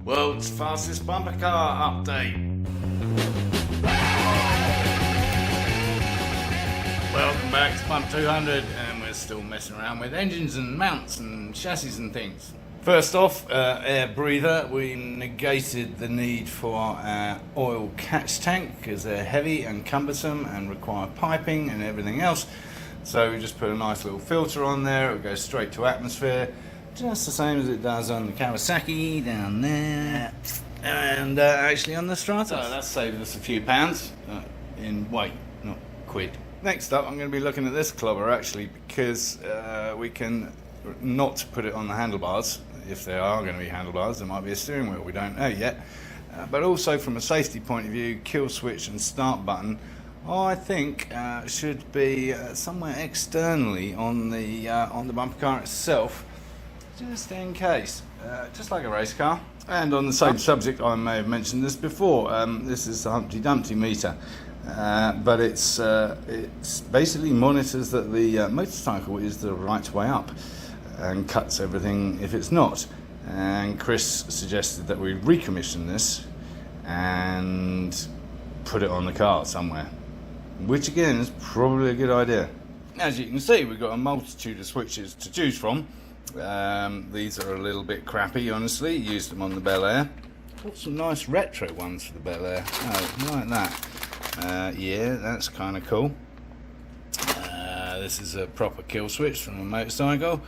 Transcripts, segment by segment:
World's fastest bumper car update. Welcome back to Pump 200, and we're still messing around with engines and mounts and chassis and things. First off, air breather. We negated the need for our oil catch tank because they're heavy and cumbersome and require piping and everything else. So we just put a nice little filter on there. It will go straight to atmosphere, just the same as it does on the Kawasaki down there, and actually on the Stratos. So that saved us a few pounds in weight, not quid. Next up, I'm going to be looking at this clobber actually, because we can not put it on the handlebars. If there are going to be handlebars, there might be a steering wheel, we don't know yet. But also from a safety point of view, kill switch and start button, I think should be somewhere externally on the bumper car itself, just in case, just like a race car. And on the same subject, I may have mentioned this before, this is the Humpty Dumpty meter, but it's basically monitors that the motorcycle is the right way up and cuts everything if it's not. And Chris suggested that we recommission this and put it on the car somewhere, which again is probably a good idea. As you can see, we've got a multitude of switches to choose from. These are a little bit crappy, honestly. Used them on the Bel Air. Got some nice retro ones for the Bel Air. Oh, like that. Yeah, that's kind of cool. This is a proper kill switch from a motorcycle,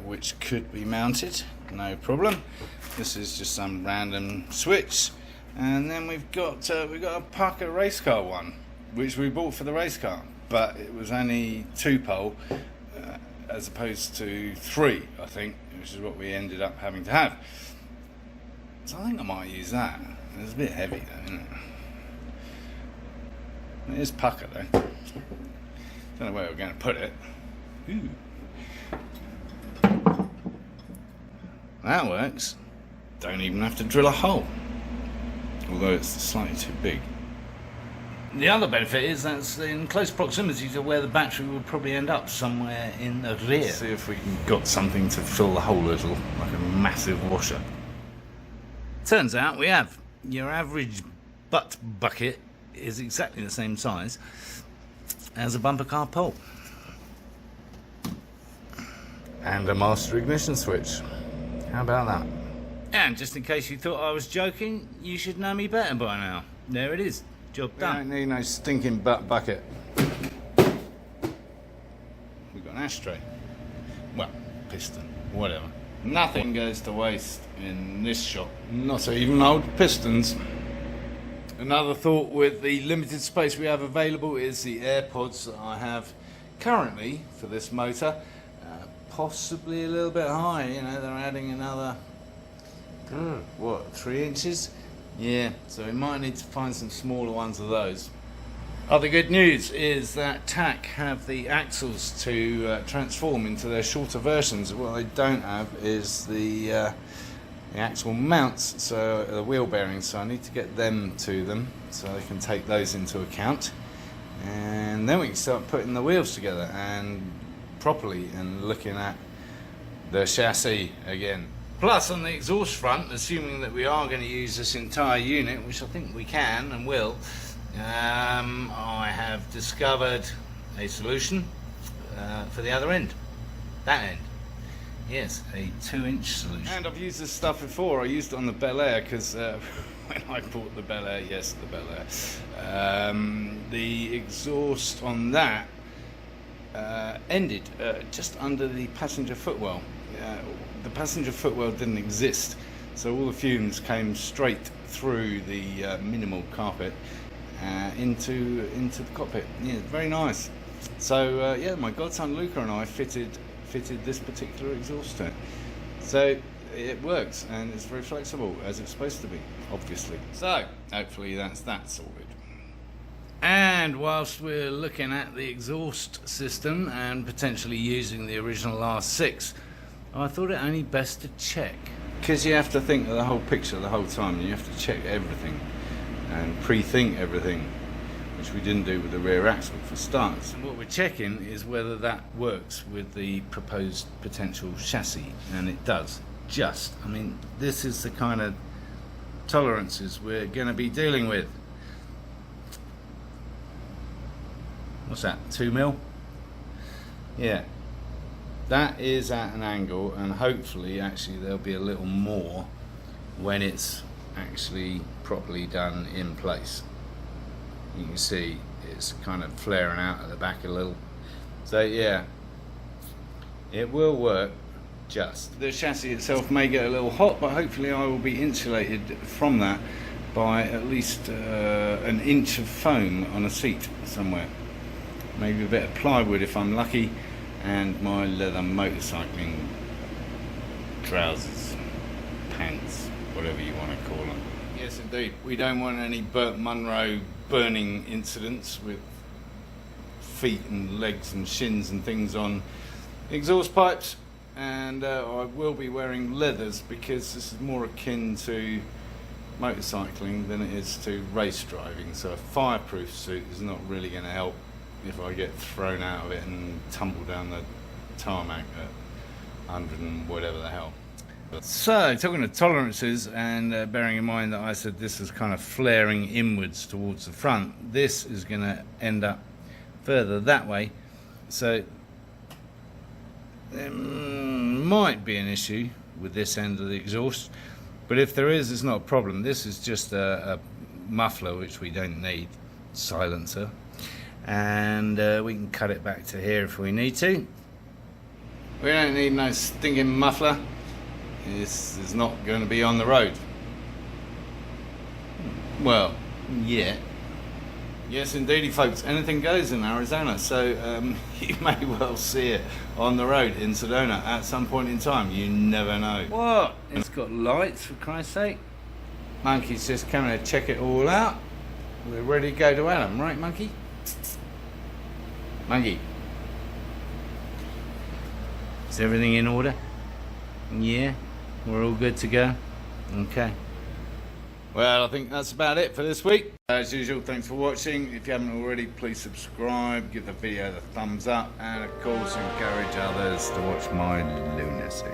which could be mounted, no problem. This is just some random switch. And then we've got a Pucker race car one, which we bought for the race car, but it was only 2-pole as opposed to 3, I think, which is what we ended up having to have. So I think I might use that. It's a bit heavy though, isn't it? It is Pucker though. Don't know where we're going to put it. Ooh. That works. Don't even have to drill a hole, although it's slightly too big. The other benefit is that's in close proximity to where the battery will probably end up, somewhere in the rear. Let's see if we can got something to fill the hole a little, like a massive washer. Turns out we have. Your average butt bucket is exactly the same size as a bumper car pole. And a master ignition switch. How about that? And just in case you thought I was joking, you should know me better by now. There it is. Job done. Don't need no stinking butt bucket. We've got an ashtray. Well, piston, whatever. Nothing goes to waste in this shop. Not even old pistons. Another thought with the limited space we have available is the AirPods that I have currently for this motor. Possibly a little bit high, you know, they're adding another, 3 inches? Yeah, so we might need to find some smaller ones of those. Other good news is that TAC have the axles to transform into their shorter versions. What they don't have is the axle mounts, so the wheel bearings, so I need to get them to them so they can take those into account. And then we can start putting the wheels together and properly and looking at the chassis again. Plus on the exhaust front, assuming that we are going to use this entire unit, which I think we can and will, I have discovered a solution for the other end. That end. Yes, a 2-inch solution. And I've used this stuff before. I used it on the Bel Air because when I bought the Bel Air, yes, the Bel Air, the exhaust on that ended just under the passenger footwell. The passenger footwell didn't exist, so all the fumes came straight through the minimal carpet into the cockpit. Yeah, very nice. So yeah, my godson Luca and I fitted this particular exhaust to it. So it works and it's very flexible, as it's supposed to be, obviously. So hopefully that's that sorted. And whilst we're looking at the exhaust system and potentially using the original R6, I thought it only best to check. Because you have to think of the whole picture the whole time. You have to check everything and pre-think everything, which we didn't do with the rear axle for starters. And what we're checking is whether that works with the proposed potential chassis, and it does. just. I mean, this is the kind of tolerances we're going to be dealing with. What's that, 2 mil? Yeah, that is at an angle, and hopefully actually there'll be a little more when it's actually properly done in place. You can see it's kind of flaring out at the back a little. So yeah, it will work just. The chassis itself may get a little hot, but hopefully I will be insulated from that by at least an inch of foam on a seat somewhere. Maybe a bit of plywood if I'm lucky, and my leather motorcycling trousers, pants, whatever you want to call them. Yes indeed, we don't want any Burt Munro burning incidents with feet and legs and shins and things on exhaust pipes, and I will be wearing leathers because this is more akin to motorcycling than it is to race driving, so a fireproof suit is not really going to help if I get thrown out of it and tumble down the tarmac at 100 and whatever the hell. So, talking of tolerances, and bearing in mind that I said this is kind of flaring inwards towards the front, this is going to end up further that way, so there might be an issue with this end of the exhaust, but if there is, it's not a problem. This is just a muffler, which we don't need, silencer, and we can cut it back to here if we need to. We don't need no stinking muffler. This is not going to be on the road. Well, yeah. Yes, indeedy, folks. Anything goes in Arizona, so you may well see it on the road in Sedona at some point in time. You never know. What? It's got lights, for Christ's sake. Monkey's just coming to check it all out. We're ready to go to Adam, right, Monkey? Monkey. Is everything in order? Yeah? We're all good to go? Okay. Well, I think that's about it for this week. As usual, thanks for watching. If you haven't already, please subscribe, give the video the thumbs up, and of course encourage others to watch my lunacy.